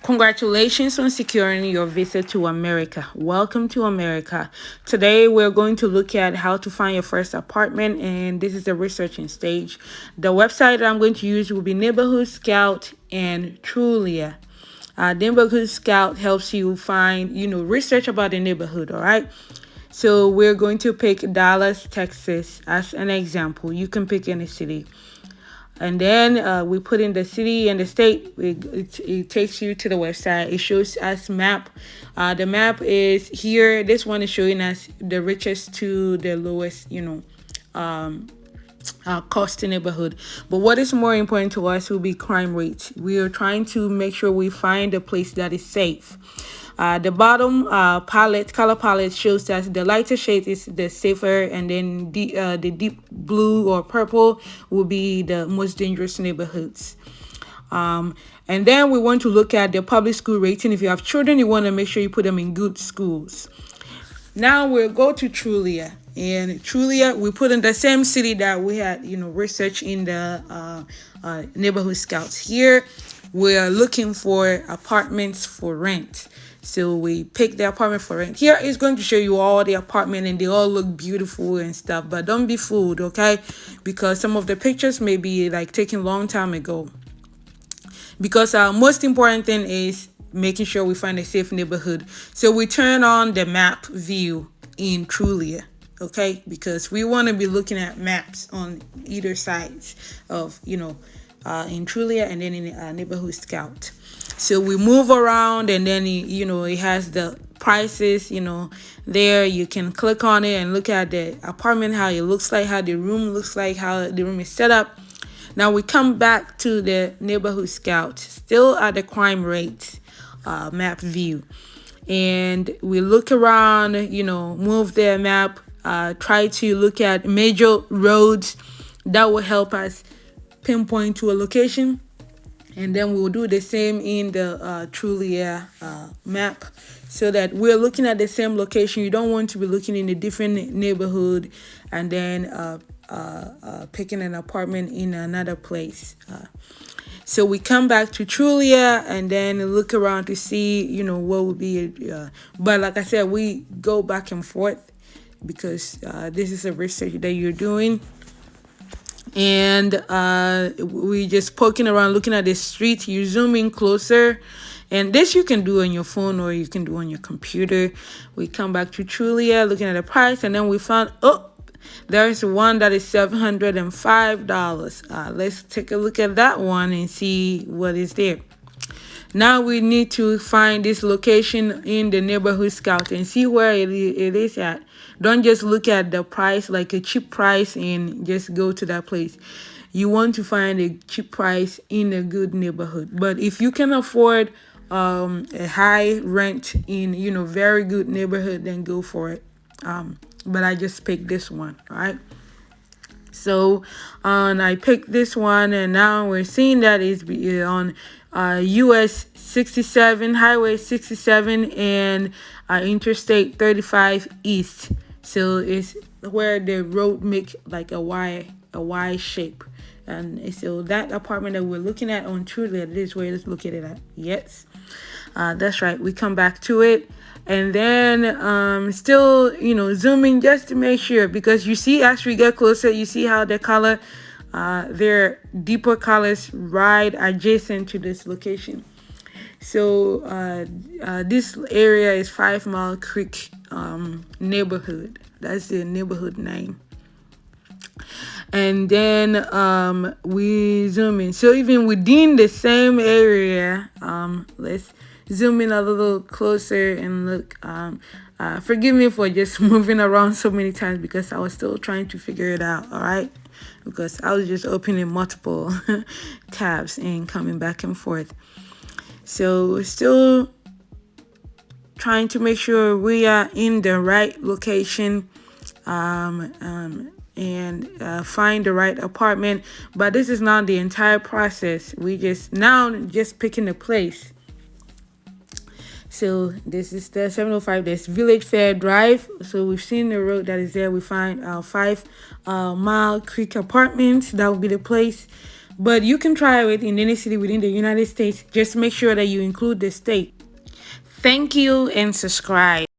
Congratulations on securing your visa to America. Welcome to America. Today we're going to look at how to find your first apartment, and this is the researching stage. The website that I'm going to use will be Neighborhood Scout and Trulia. Neighborhood Scout helps you find, research about the neighborhood, all right? So we're going to pick Dallas, Texas as an example. You can pick any city. And then we put in the city and the state. It takes you to the website. It shows us map. The map is here. This one is showing us the richest to the lowest, cost neighborhood. But what is more important to us will be crime rates. We are trying to make sure we find a place that is safe. The bottom color palette shows that the lighter shade is the safer, and then the deep blue or purple will be the most dangerous neighborhoods. And then we want to look at the public school rating. If you have children, you want to make sure you put them in good schools. Now we'll go to Trulia. And Trulia, we put in the same city that we had, research in the neighborhood scouts. Here, we're looking for apartments for rent. So we pick the apartment for rent. Here is going to show you all the apartment, and they all look beautiful and stuff. But don't be fooled, okay? Because some of the pictures may be like taken a long time ago. Because our most important thing is making sure we find a safe neighborhood. So we turn on the map view in Trulia, okay? Because we want to be looking at maps on either sides of, in Trulia and then in Neighborhood Scout. So we move around, and then, it has the prices, there. You can click on it and look at the apartment, how it looks like, how the room looks like, how the room is set up. Now we come back to the Neighborhood Scout, still at the crime rate map view. And we look around, move the map, try to look at major roads that will help us pinpoint to a location. And then we'll do the same in the Trulia map, so that we're looking at the same location. You don't want to be looking in a different neighborhood and then picking an apartment in another place. So we come back to Trulia and then look around to see, what would be. But like I said, we go back and forth because this is a research that you're doing. And we just poking around, looking at the street. You zoom in closer, and this you can do on your phone or you can do on your computer. We come back to Trulia, looking at the price, and then we found, there's one that is $705. Let's take a look at that one and see what is there. Now we need to find this location in the Neighborhood Scout and see where it is at. Don't just look at the price, like a cheap price, and just go to that place. You want to find a cheap price in a good neighborhood. But if you can afford a high rent in, very good neighborhood, then go for it. But I just picked this one, all right? So I picked this one, and now we're seeing that it's on US 67, Highway 67, and Interstate 35 East. So it's where the road make like a Y shape. And so that apartment that we're looking at on Trulia, this is where it's located at. Yes, that's right. We come back to it. And then still, zooming just to make sure, because you see as we get closer, you see how the color, they're deeper colors right adjacent to this location. So this area is 5 Mile Creek neighborhood. That's the neighborhood name. And then we zoom in. So even within the same area, let's zoom in a little closer and look. Forgive me for just moving around so many times because I was still trying to figure it out, all right? Because I was just opening multiple tabs and coming back and forth. So still trying to make sure we are in the right location and find the right apartment. But this is not the entire process. We just picking a place. So this is the 705. There's Village Fair Drive. So we've seen the road that is there. We find 5 Mile Creek Apartments. That would be the place. but you can try it in any city within the United States. Just make sure that you include the state. Thank you and subscribe.